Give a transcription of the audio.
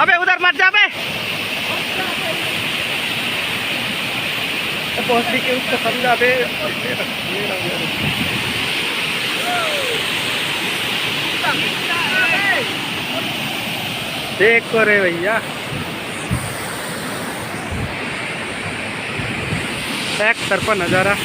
अबे उधर मत जा बे। पहुंचने के उसका समझा बे। देखो रे भैया, एक तरफा नज़ारा।